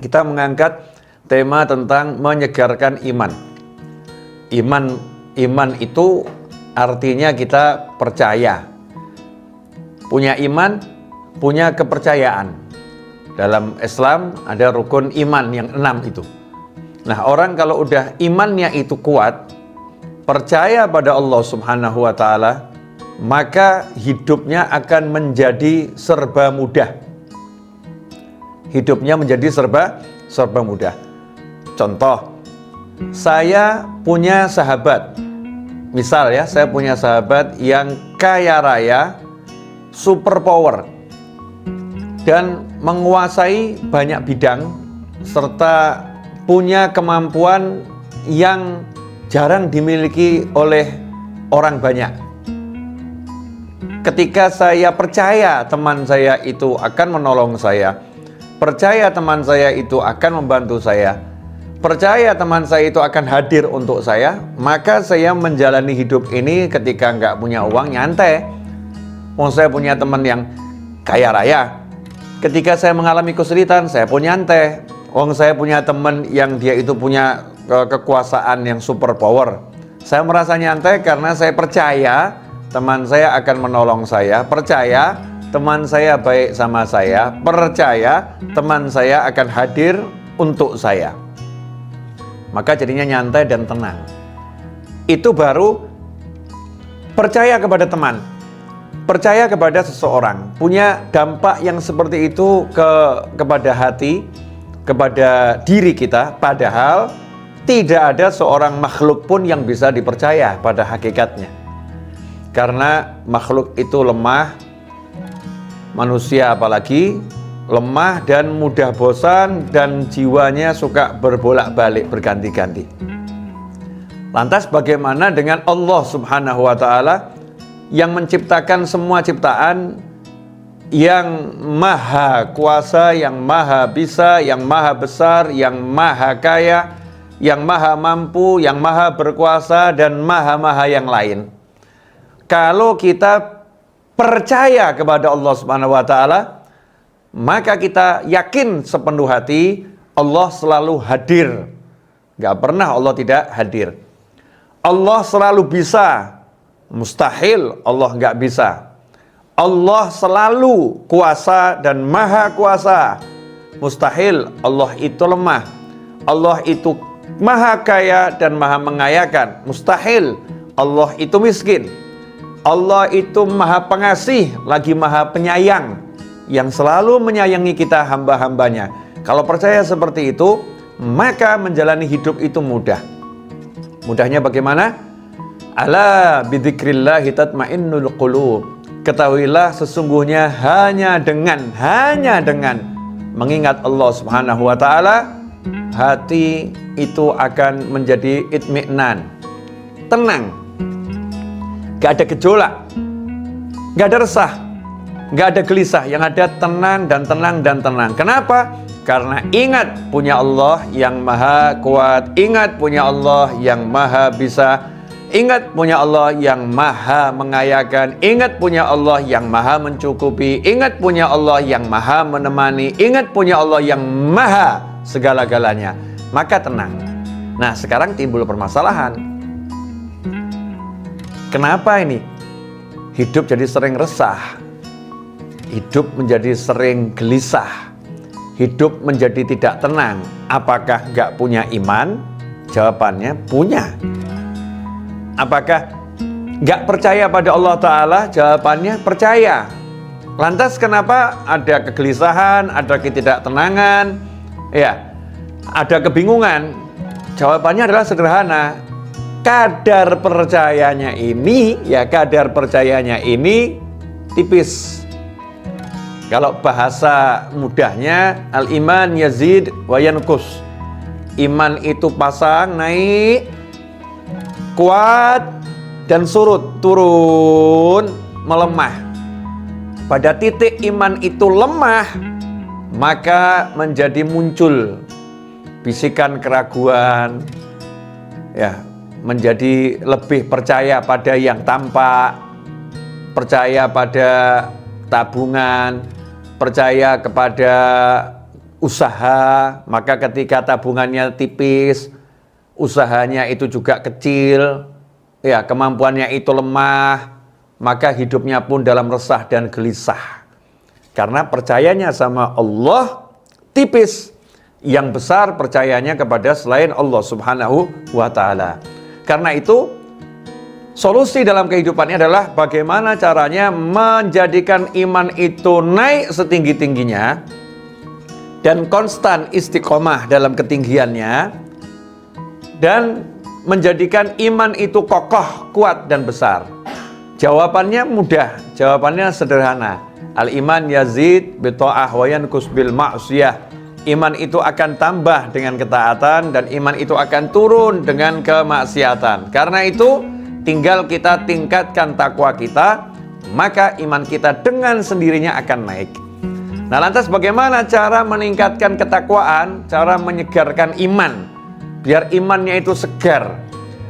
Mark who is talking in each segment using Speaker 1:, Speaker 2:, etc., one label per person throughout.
Speaker 1: kita mengangkat tema tentang menyegarkan iman. Iman itu artinya kita percaya. Punya iman, punya kepercayaan. Dalam Islam ada rukun iman yang 6 itu. Nah, orang kalau udah imannya itu kuat, percaya pada Allah Subhanahu wa Ta'ala, maka hidupnya akan menjadi serba mudah. Hidupnya menjadi serba mudah. Contoh, saya punya sahabat. Misal ya, saya punya sahabat yang kaya raya, super power, dan menguasai banyak bidang, serta punya kemampuan yang jarang dimiliki oleh orang banyak. Ketika saya percaya teman saya itu akan menolong saya, percaya teman saya itu akan membantu saya, percaya teman saya itu akan hadir untuk saya, maka saya menjalani hidup ini ketika nggak punya uang nyantai. Saya punya teman yang kaya raya. Ketika saya mengalami kesulitan, saya pun nyantai. Saya punya teman yang dia itu punya kekuasaan yang super power. Saya merasa nyantai karena saya percaya teman saya akan menolong saya, percaya teman saya baik sama saya, percaya teman saya akan hadir untuk saya. Maka jadinya nyantai dan tenang. Itu baru percaya kepada teman, percaya kepada seseorang, punya dampak yang seperti itu kepada hati, kepada diri kita. Padahal tidak ada seorang makhluk pun yang bisa dipercaya pada hakikatnya. Karena makhluk itu lemah, manusia apalagi lemah dan mudah bosan, dan jiwanya suka berbolak-balik berganti-ganti. Lantas bagaimana dengan Allah Subhanahu wa Ta'ala yang menciptakan semua ciptaan, yang maha kuasa, yang maha bisa, yang maha besar, yang maha kaya, yang maha mampu, yang maha berkuasa, dan maha-maha yang lain? Kalau kita percaya kepada Allah Subhanahu wa Ta'ala, maka kita yakin sepenuh hati Allah selalu hadir. Gak pernah Allah tidak hadir. Allah selalu bisa, mustahil Allah gak bisa. Allah selalu kuasa dan maha kuasa, mustahil Allah itu lemah. Allah itu maha kaya dan maha mengayakan, mustahil Allah itu miskin. Allah itu maha pengasih lagi maha penyayang, yang selalu menyayangi kita hamba-hambanya. Kalau percaya seperti itu, maka menjalani hidup itu mudah. Mudahnya bagaimana? Ala bidzikrillahi tatmainnul qulub. Ketahuilah sesungguhnya hanya dengan mengingat Allah Subhanahu wa Ta'ala, hati itu akan menjadi itmi'nan, tenang. Gak ada gejolak, gak ada resah, gak ada gelisah, yang ada tenang dan tenang dan tenang. Kenapa? Karena ingat punya Allah yang maha kuat, ingat punya Allah yang maha bisa, ingat punya Allah yang maha mengayakan, ingat punya Allah yang maha mencukupi, ingat punya Allah yang maha menemani, ingat punya Allah yang maha segala-galanya. Maka tenang. Nah, sekarang timbul permasalahan. Kenapa ini? Hidup jadi sering resah, hidup menjadi sering gelisah, hidup menjadi tidak tenang. Apakah nggak punya iman? Jawabannya punya. Apakah nggak percaya pada Allah Ta'ala? Jawabannya percaya. Lantas kenapa ada kegelisahan, ada ketidaktenangan, ya, ada kebingungan? Jawabannya adalah sederhana. Kadar percayanya ini tipis. Kalau bahasa mudahnya, al-iman yazid wa yanqus. Iman itu pasang, naik, kuat, dan surut, turun, melemah. Pada titik iman itu lemah, maka menjadi muncul bisikan keraguan, ya, menjadi lebih percaya pada yang tampak, percaya pada tabungan, percaya kepada usaha, maka ketika tabungannya tipis, usahanya itu juga kecil, ya kemampuannya itu lemah, maka hidupnya pun dalam resah dan gelisah. Karena percayanya sama Allah tipis, yang besar percayanya kepada selain Allah Subhanahu wa ta'ala. Karena itu solusi dalam kehidupannya adalah bagaimana caranya menjadikan iman itu naik setinggi-tingginya dan konstan istiqomah dalam ketinggiannya, dan menjadikan iman itu kokoh, kuat, dan besar. Jawabannya mudah, jawabannya sederhana. Al-iman yazid bita'ah wa yankus bil ma'siyah. Iman itu akan tambah dengan ketaatan, dan iman itu akan turun dengan kemaksiatan. Karena itu tinggal kita tingkatkan takwa kita, maka iman kita dengan sendirinya akan naik. Nah, lantas bagaimana cara meningkatkan ketakwaan, cara menyegarkan iman, biar imannya itu segar?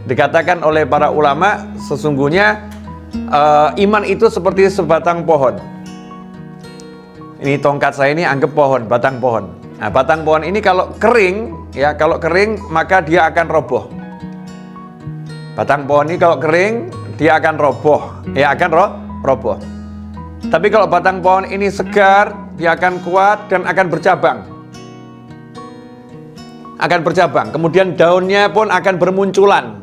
Speaker 1: Dikatakan oleh para ulama, sesungguhnya iman itu seperti sebatang pohon. Ini tongkat saya ini anggap pohon, batang pohon. Nah, batang pohon ini kalau kering, ya kalau kering maka dia akan roboh. Batang pohon ini kalau kering dia akan roboh, ya akan roboh. Tapi kalau batang pohon ini segar, dia akan kuat dan akan bercabang. Akan bercabang, kemudian daunnya pun akan bermunculan,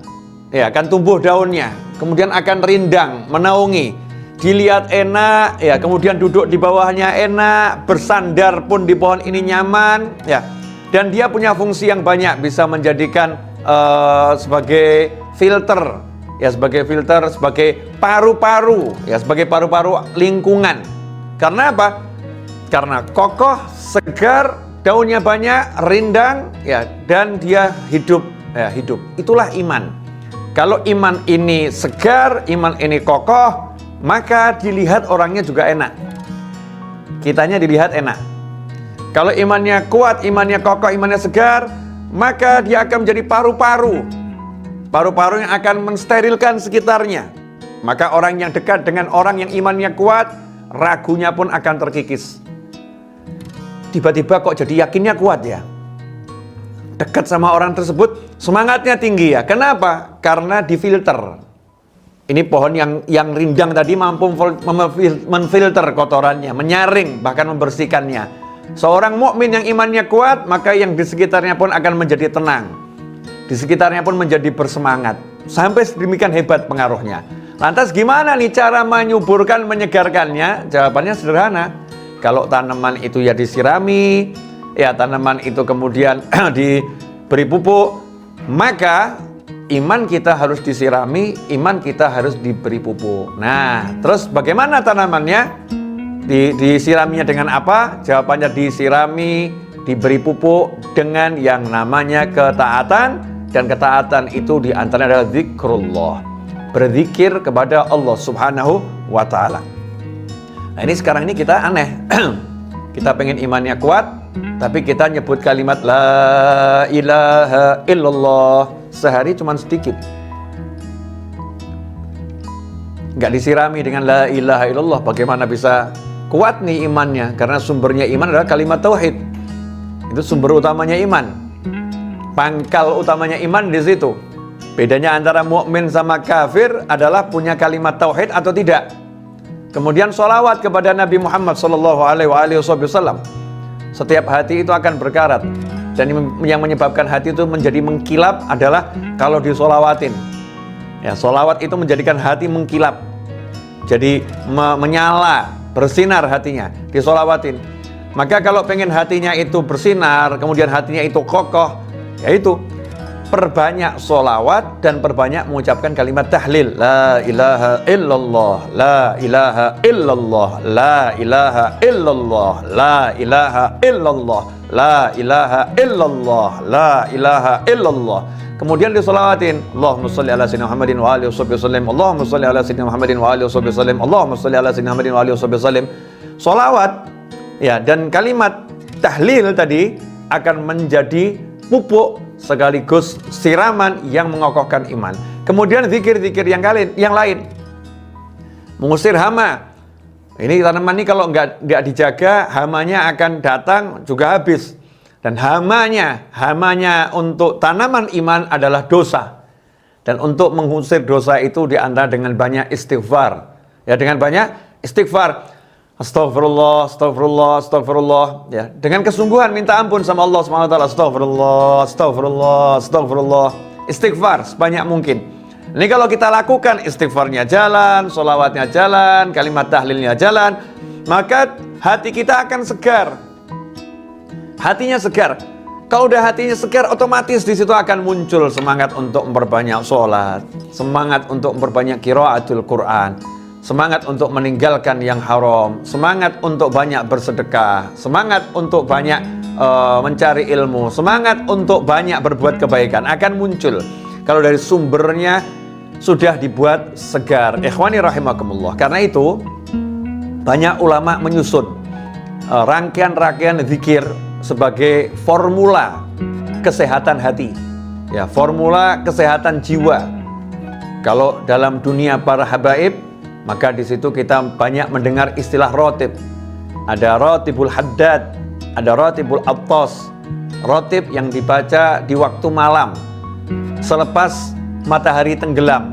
Speaker 1: ya akan tumbuh daunnya, kemudian akan rindang, menaungi. Dilihat enak, ya kemudian duduk di bawahnya enak, bersandar pun di pohon ini nyaman, ya. Dan dia punya fungsi yang banyak, bisa menjadikan sebagai filter, ya sebagai filter, sebagai paru-paru, ya sebagai paru-paru lingkungan. Karena apa? Karena kokoh, segar, daunnya banyak, rindang, ya dan dia hidup, ya hidup. Itulah iman. Kalau iman ini segar, iman ini kokoh, maka dilihat orangnya juga enak. Kitanya dilihat enak. Kalau imannya kuat, imannya kokoh, imannya segar, maka dia akan menjadi paru-paru. Paru-paru yang akan mensterilkan sekitarnya. Maka orang yang dekat dengan orang yang imannya kuat, ragunya pun akan terkikis. Tiba-tiba kok jadi yakinnya kuat ya. Dekat sama orang tersebut, semangatnya tinggi ya. Kenapa? Karena difilter. Ini pohon yang rindang tadi mampu memfilter kotorannya, menyaring, bahkan membersihkannya. Seorang mukmin yang imannya kuat, maka yang di sekitarnya pun akan menjadi tenang. Di sekitarnya pun menjadi bersemangat. Sampai sedemikian hebat pengaruhnya. Lantas gimana nih cara menyuburkan, menyegarkannya? Jawabannya sederhana. Kalau tanaman itu ya disirami, ya tanaman itu kemudian diberi pupuk, maka iman kita harus disirami, iman kita harus diberi pupuk. Nah, terus bagaimana tanamannya? Disiraminya dengan apa? Jawabannya disirami, diberi pupuk dengan yang namanya ketaatan. Dan ketaatan itu diantaranya adalah zikrullah. Berzikir kepada Allah Subhanahu wa ta'ala. Nah, ini sekarang ini kita aneh. Kita pengen imannya kuat, tapi kita nyebut kalimat la ilaha illallah sehari cuma sedikit. Nggak disirami dengan la ilaha illallah, bagaimana bisa kuat nih imannya? Karena sumbernya iman adalah kalimat tauhid. Itu sumber utamanya iman. Pangkal utamanya iman di situ. Bedanya antara mukmin sama kafir adalah punya kalimat tauhid atau tidak. Kemudian sholawat kepada Nabi Muhammad SAW. Setiap hati itu akan berkarat. Dan yang menyebabkan hati itu menjadi mengkilap adalah kalau disolawatin. Ya, solawat itu menjadikan hati mengkilap. Jadi menyala, bersinar hatinya, disolawatin. Maka kalau pengen hatinya itu bersinar, kemudian hatinya itu kokoh, yaitu perbanyak solawat dan perbanyak mengucapkan kalimat tahlil. La ilaha illallah, la ilaha illallah, la ilaha illallah, la ilaha illallah, la ilaha illallah, la ilaha illallah. Kemudian disolawatin, Allahumma sholli ala sayyidina Muhammadin wa alihi wasallam, Allahumma sholli ala sayyidina Muhammadin wa alihi wasallam, Allahumma sholli ala sayyidina Muhammadin wa alihi wasallam. Solawat, ya, dan kalimat tahlil tadi akan menjadi pupuk sekaligus siraman yang mengokohkan iman. Kemudian zikir-zikir yang lain, mengusir hama. Ini tanaman ini kalau nggak dijaga, hamanya akan datang juga habis. Dan hamanya untuk tanaman iman adalah dosa. Dan untuk mengusir dosa itu diantara dengan banyak istighfar. Ya, dengan banyak istighfar. Astagfirullah, astagfirullah, astagfirullah. Ya, dengan kesungguhan minta ampun sama Allah Subhanahu wa taala. Astagfirullah, astagfirullah, astagfirullah. Istighfar sebanyak mungkin. Ini kalau kita lakukan istighfarnya jalan, sholawatnya jalan, kalimat tahlilnya jalan, maka hati kita akan segar. Hatinya segar. Kalau udah hatinya segar, otomatis di situ akan muncul semangat untuk memperbanyak sholat, semangat untuk memperbanyak qiraatul Quran, semangat untuk meninggalkan yang haram, semangat untuk banyak bersedekah, semangat untuk banyak mencari ilmu, semangat untuk banyak berbuat kebaikan akan muncul. Kalau dari sumbernya sudah dibuat segar. Ikhwani rahimakumullah. Karena itu banyak ulama menyusun rangkaian-rangkaian zikir sebagai formula kesehatan hati, ya, formula kesehatan jiwa. Kalau dalam dunia para habaib, maka di situ kita banyak mendengar istilah rotib. Ada rotibul haddad, ada rotibul attas. Rotib yang dibaca di waktu malam selepas matahari tenggelam,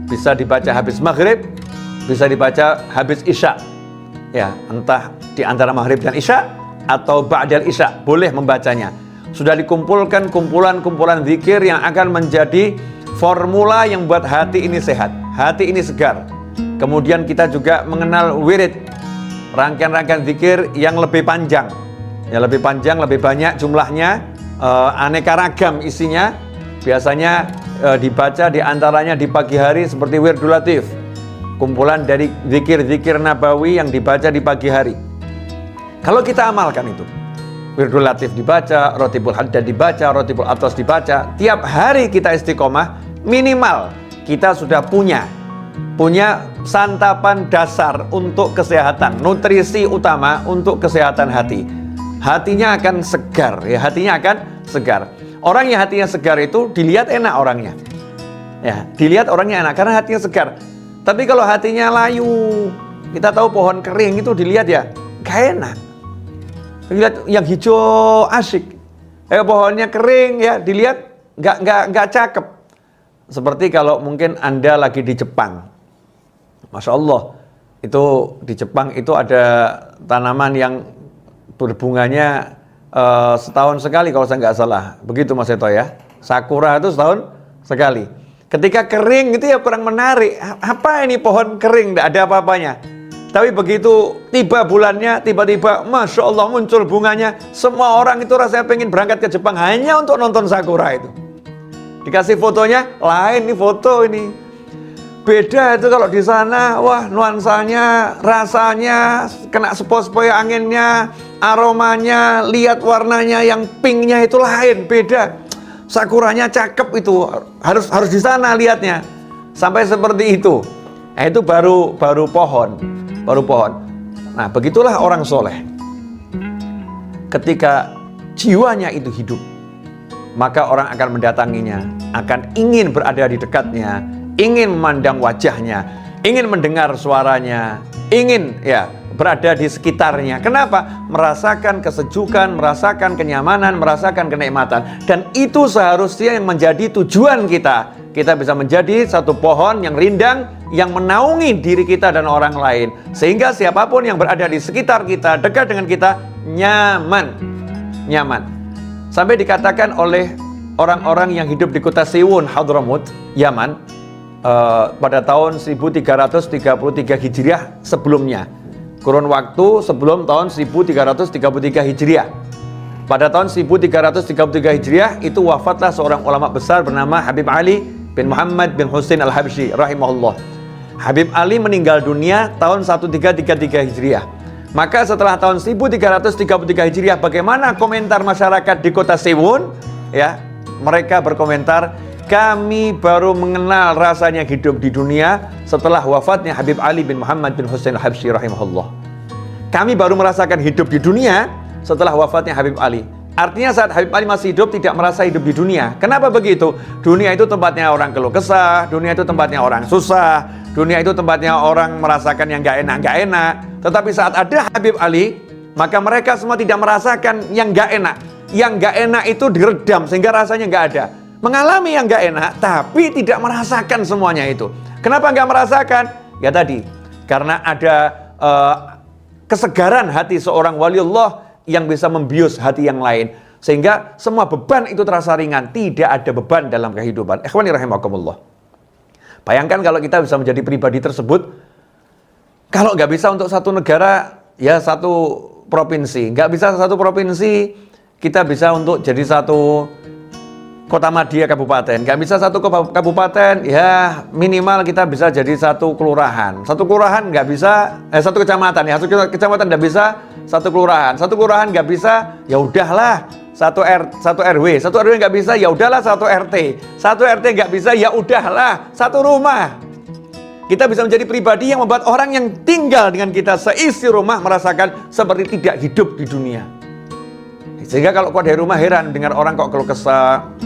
Speaker 1: bisa dibaca habis maghrib, bisa dibaca habis isya, ya, entah di antara maghrib dan isya atau ba'dal isya, boleh membacanya. Sudah dikumpulkan kumpulan-kumpulan zikir yang akan menjadi formula yang buat hati ini sehat, hati ini segar. Kemudian kita juga mengenal wirid, rangkaian-rangkaian zikir yang lebih panjang, ya, lebih panjang, lebih banyak jumlahnya, aneka ragam isinya. Biasanya dibaca diantaranya di pagi hari seperti Wirdul Latif, kumpulan dari zikir-zikir nabawi yang dibaca di pagi hari. Kalau kita amalkan itu, Wirdul Latif dibaca, Rotibul Haddad dibaca, Rotibul Attas dibaca, tiap hari kita istiqomah, minimal kita sudah punya santapan dasar untuk kesehatan, nutrisi utama untuk kesehatan hati. Hatinya akan segar, ya, hatinya akan segar. Orang yang hatinya segar itu dilihat enak orangnya, ya, dilihat orangnya enak karena hatinya segar. Tapi kalau hatinya layu, kita tahu pohon kering itu dilihat ya gak enak. Dilihat yang hijau asyik, pohonnya kering ya dilihat nggak cakep. Seperti kalau mungkin Anda lagi di Jepang, Masya Allah, itu di Jepang itu ada tanaman yang berbunganya setahun sekali kalau saya nggak salah, begitu Mas Eto ya. Sakura itu setahun sekali. Ketika kering itu ya kurang menarik. Apa ini pohon kering, nggak ada apa-apanya. Tapi begitu tiba bulannya, tiba-tiba Masya Allah muncul bunganya. Semua orang itu rasanya pengen berangkat ke Jepang hanya untuk nonton sakura itu. Dikasih fotonya, lain nih foto ini. Beda itu kalau di sana, wah nuansanya, rasanya, kena sepoi-sepoi anginnya, aromanya, lihat warnanya yang pinknya itu lain, beda. Sakuranya cakep itu, harus di sana lihatnya. Sampai seperti itu. Nah, itu baru pohon. Nah, begitulah orang soleh. Ketika jiwanya itu hidup, maka orang akan mendatanginya, akan ingin berada di dekatnya, ingin memandang wajahnya, ingin mendengar suaranya, ingin ya berada di sekitarnya. Kenapa? Merasakan kesejukan, merasakan kenyamanan, merasakan kenikmatan. Dan itu seharusnya yang menjadi tujuan kita. Kita bisa menjadi satu pohon yang rindang, yang menaungi diri kita dan orang lain. Sehingga siapapun yang berada di sekitar kita, dekat dengan kita, nyaman. Sampai dikatakan oleh orang-orang yang hidup di kota Siwun, Hadramut, Yaman, pada tahun 1333 Hijriah sebelumnya. Kurun waktu sebelum tahun 1333 Hijriah. Pada tahun 1333 Hijriah itu wafatlah seorang ulama besar bernama Habib Ali bin Muhammad bin Husain al-Habsyi rahimahullah. Habib Ali meninggal dunia tahun 1333 Hijriah. Maka setelah tahun 1333 Hijriah, bagaimana komentar masyarakat di kota Siwun? Ya, mereka berkomentar, kami baru mengenal rasanya hidup di dunia setelah wafatnya Habib Ali bin Muhammad bin Husain al-Habsyi rahimahullah. Kami baru merasakan hidup di dunia setelah wafatnya Habib Ali. Artinya saat Habib Ali masih hidup tidak merasa hidup di dunia. Kenapa begitu? Dunia itu tempatnya orang keluh kesah, dunia itu tempatnya orang susah, dunia itu tempatnya orang merasakan yang gak enak. Tetapi saat ada Habib Ali, maka mereka semua tidak merasakan yang gak enak. yang nggak enak itu diredam sehingga rasanya nggak ada. Mengalami yang nggak enak, tapi tidak merasakan semuanya itu. Kenapa nggak merasakan? Ya tadi, karena ada kesegaran hati seorang waliullah yang bisa membius hati yang lain. Sehingga semua beban itu terasa ringan, tidak ada beban dalam kehidupan. Ikhwani rahimakumullah. Bayangkan kalau kita bisa menjadi pribadi tersebut, kalau nggak bisa untuk satu negara, ya satu provinsi. Nggak bisa satu provinsi, kita bisa untuk jadi satu kota madya kabupaten. Nggak bisa satu kabupaten, ya minimal kita bisa jadi satu kelurahan. Satu kelurahan nggak bisa, satu kecamatan ya. Satu kecamatan nggak bisa, satu kelurahan. Satu kelurahan nggak bisa, ya udahlah. Satu RW nggak bisa, ya udahlah satu RT. Satu RT nggak bisa, ya udahlah satu rumah. Kita bisa menjadi pribadi yang membuat orang yang tinggal dengan kita seisi rumah merasakan seperti tidak hidup di dunia. Sehingga kalau kau dari rumah heran dengar orang kok keluh kesah,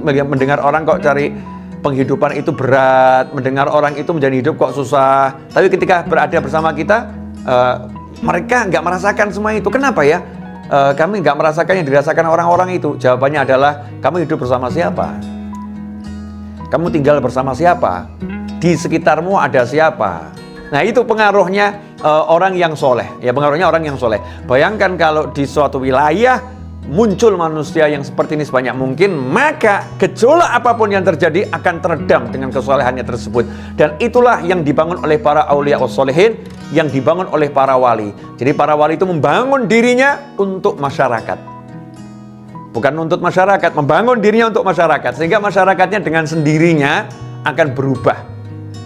Speaker 1: mendengar orang kok cari penghidupan itu berat, mendengar orang itu menjadi hidup kok susah. Tapi ketika berada bersama kita, mereka nggak merasakan semua itu. Kenapa ya? Kami nggak merasakan yang dirasakan orang-orang itu. Jawabannya adalah, kamu hidup bersama siapa? Kamu tinggal bersama siapa? Di sekitarmu ada siapa? Nah itu pengaruhnya orang yang soleh. Ya pengaruhnya orang yang soleh. Bayangkan kalau di suatu wilayah muncul manusia yang seperti ini sebanyak mungkin, maka gejolak apapun yang terjadi akan teredam dengan kesolehannya tersebut. Dan itulah yang dibangun oleh para aulia wassolihin, yang dibangun oleh para wali. Jadi para wali itu membangun dirinya untuk masyarakat, bukan untuk masyarakat, membangun dirinya untuk masyarakat, sehingga masyarakatnya dengan sendirinya akan berubah.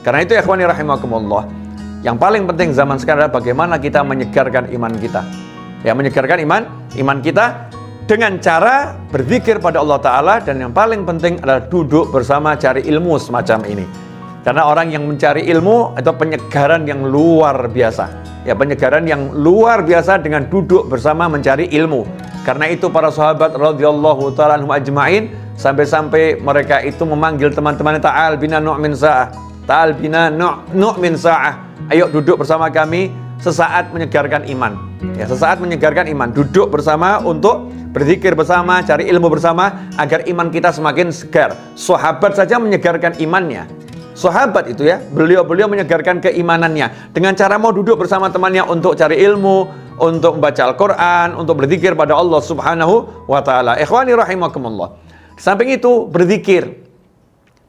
Speaker 1: Karena itu ya ikhwani rahimakumullah, yang paling penting zaman sekarang adalah bagaimana kita menyegarkan iman kita. Ya, menyegarkan iman kita dengan cara berzikir pada Allah Ta'ala, dan yang paling penting adalah duduk bersama cari ilmu semacam ini. Karena orang yang mencari ilmu itu penyegaran yang luar biasa. Ya, penyegaran yang luar biasa dengan duduk bersama mencari ilmu. Karena itu para sahabat radhiyallahu ta'ala anhum ajma'in, sampai-sampai mereka itu memanggil teman-temannya, ta'al bina nu'min sa'ah, ta'al bina nu'min sa'ah, ayo duduk bersama kami sesaat menyegarkan iman. Ya, sesaat menyegarkan iman, duduk bersama untuk berzikir bersama, cari ilmu bersama agar iman kita semakin segar. Sahabat saja menyegarkan imannya. Sahabat itu ya, beliau menyegarkan keimanannya dengan cara mau duduk bersama temannya untuk cari ilmu, untuk membaca Al-Quran, untuk berzikir pada Allah Subhanahu wa Ta'ala. Ikhwani rahimakumullah. Samping itu berzikir,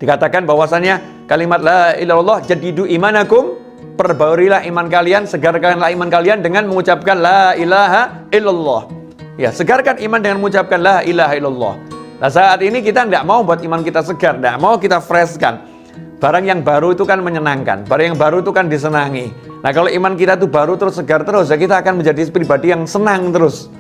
Speaker 1: dikatakan bahwasannya kalimat la ilaha illallah jadidu imanakum, perbaurilah iman kalian, segarkanlah iman kalian dengan mengucapkan la ilaha illallah. Ya, segarkan iman dengan mengucapkan la ilaha illallah. Nah saat ini kita tidak mau buat iman kita segar, tidak mau kita freshkan. Barang yang baru itu kan menyenangkan, barang yang baru itu kan disenangi. Nah kalau iman kita itu baru terus segar terus, ya kita akan menjadi pribadi yang senang terus,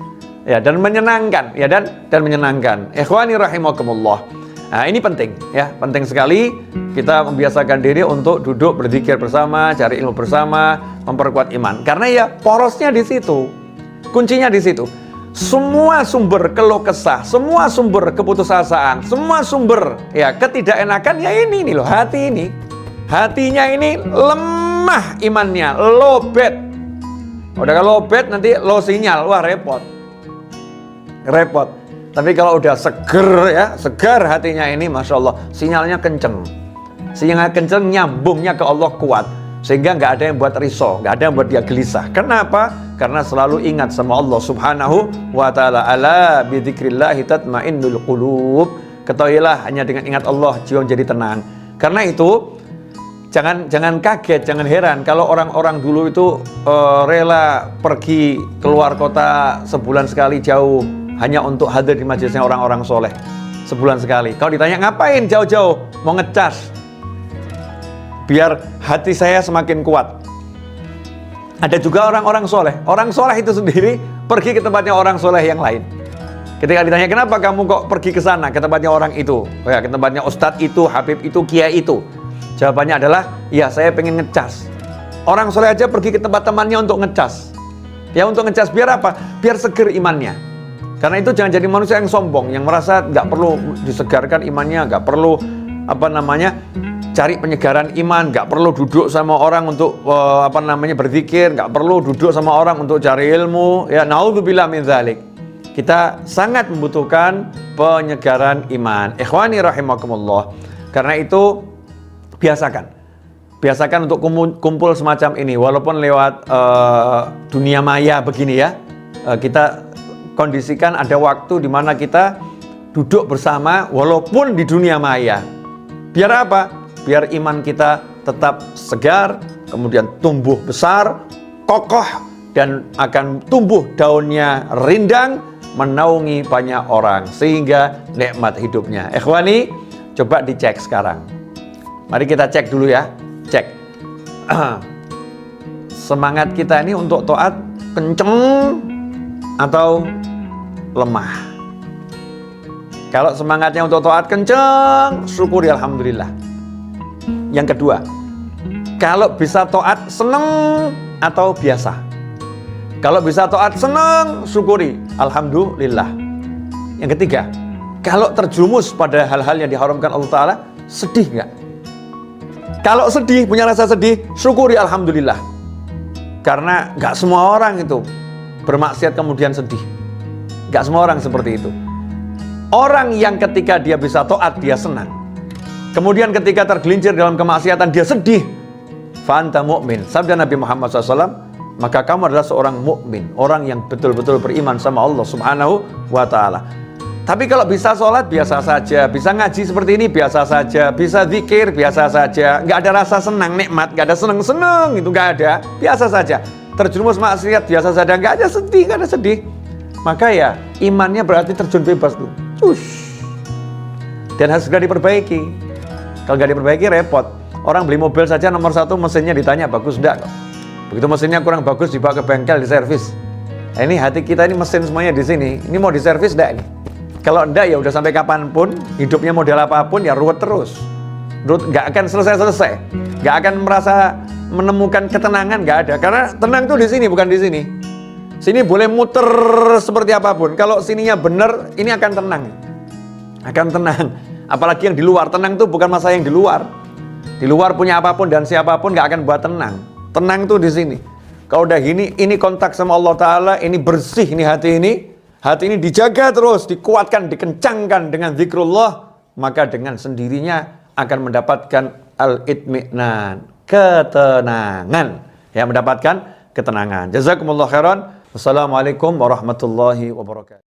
Speaker 1: ya, dan menyenangkan, ya, dan menyenangkan. Ikhwani rahimakumullah. Nah ini penting, ya, penting sekali kita membiasakan diri untuk duduk berzikir bersama, cari ilmu bersama, memperkuat iman. Karena ya porosnya di situ, kuncinya di situ. Semua sumber keluh kesah, semua sumber keputusasaan, semua sumber ya ketidakenakan ya ini loh, hati ini. Hatinya ini lemah imannya, lobet. Udah kalau lobet nanti low sinyal, wah repot. Tapi kalau udah segar hatinya ini, Masya Allah, sinyalnya kenceng. Sinyalnya kenceng, nyambungnya ke Allah kuat. Sehingga nggak ada yang buat risau, nggak ada yang buat dia gelisah. Kenapa? Karena selalu ingat sama Allah Subhanahu wa Ta'ala. Ala bidzikrillahi tatmainnul qulub. Ketahuilah hanya dengan ingat Allah jiwa menjadi tenang. Karena itu jangan kaget, jangan heran kalau orang-orang dulu itu rela pergi keluar kota sebulan sekali jauh hanya untuk hadir di majelisnya orang-orang soleh. Sebulan sekali. Kalau ditanya ngapain jauh-jauh? Mau ngecas, biar hati saya semakin kuat. Ada juga orang-orang soleh. Orang soleh itu sendiri pergi ke tempatnya orang soleh yang lain. Ketika ditanya kenapa kamu kok pergi ke sana, ke tempatnya orang itu, ya, ke tempatnya ustadz itu, habib itu, kiai itu, jawabannya adalah, ya saya pengen ngecas. Orang soleh aja pergi ke tempat temannya untuk ngecas. Ya untuk ngecas biar apa? Biar seger imannya. Karena itu jangan jadi manusia yang sombong, yang merasa nggak perlu disegarkan imannya, nggak perlu cari penyegaran iman, nggak perlu duduk sama orang untuk berzikir, nggak perlu duduk sama orang untuk cari ilmu. Ya naudzubillah min dzalik. Kita sangat membutuhkan penyegaran iman. Ikhwani rahimakumullah. Karena itu biasakan untuk kumpul semacam ini, walaupun lewat dunia maya begini ya. Kita kondisikan ada waktu di mana kita duduk bersama walaupun di dunia maya. Biar apa? Biar iman kita tetap segar, kemudian tumbuh besar, kokoh, dan akan tumbuh daunnya rindang, menaungi banyak orang sehingga nikmat hidupnya. Ikhwani, coba dicek sekarang. Mari kita cek dulu ya. Cek. Semangat kita ini untuk taat kenceng atau lemah? Kalau semangatnya untuk taat kenceng, syukuri alhamdulillah. Yang kedua, kalau bisa taat seneng atau biasa? Kalau bisa taat seneng, syukuri alhamdulillah. Yang ketiga, kalau terjerumus pada hal-hal yang diharamkan Allah Ta'ala, sedih nggak? Kalau sedih, punya rasa sedih, syukuri alhamdulillah. Karena nggak semua orang itu bermaksiat kemudian sedih. Nggak semua orang seperti itu. Orang yang ketika dia bisa taat, dia senang. Kemudian ketika tergelincir dalam kemaksiatan, dia sedih. Fa'anta mu'min. Sabda Nabi Muhammad SAW, maka kamu adalah seorang mukmin, orang yang betul-betul beriman sama Allah Subhanahu wa Ta'ala. Tapi kalau bisa sholat biasa saja, bisa ngaji seperti ini biasa saja, bisa zikir biasa saja, nggak ada rasa senang nikmat, nggak ada seneng-seneng, itu nggak ada, biasa saja. Terjerumus maksiat biasa saja, nggak ada sedih, nggak ada sedih. Maka ya imannya berarti terjun bebas tuh, dan harus segera diperbaiki. Kalau nggak diperbaiki repot. Orang beli mobil saja nomor 1 mesinnya ditanya bagus enggak kok. Begitu mesinnya kurang bagus dibawa ke bengkel diservis. Nah, ini hati kita ini mesin semuanya di sini. Ini mau diservis enggak nih? Kalau enggak ya udah sampai kapanpun, hidupnya model apapun ya ruwet terus. Nggak akan selesai-selesai. Nggak akan merasa menemukan ketenangan, nggak ada. Karena tenang tuh di sini, bukan di sini. Sini boleh muter seperti apapun. Kalau sininya benar, ini akan tenang. Akan tenang. Apalagi yang di luar. Tenang tuh bukan masalah yang di luar. Di luar punya apapun dan siapapun nggak akan buat tenang. Tenang tuh di sini. Kalau udah gini, ini kontak sama Allah Ta'ala, ini bersih, ini hati ini. Hati ini dijaga terus, dikuatkan, dikencangkan dengan zikrullah, maka dengan sendirinya akan mendapatkan al-itmi'nan, ketenangan. Ya, mendapatkan ketenangan. Jazakumullah khairan. Wassalamualaikum warahmatullahi wabarakatuh.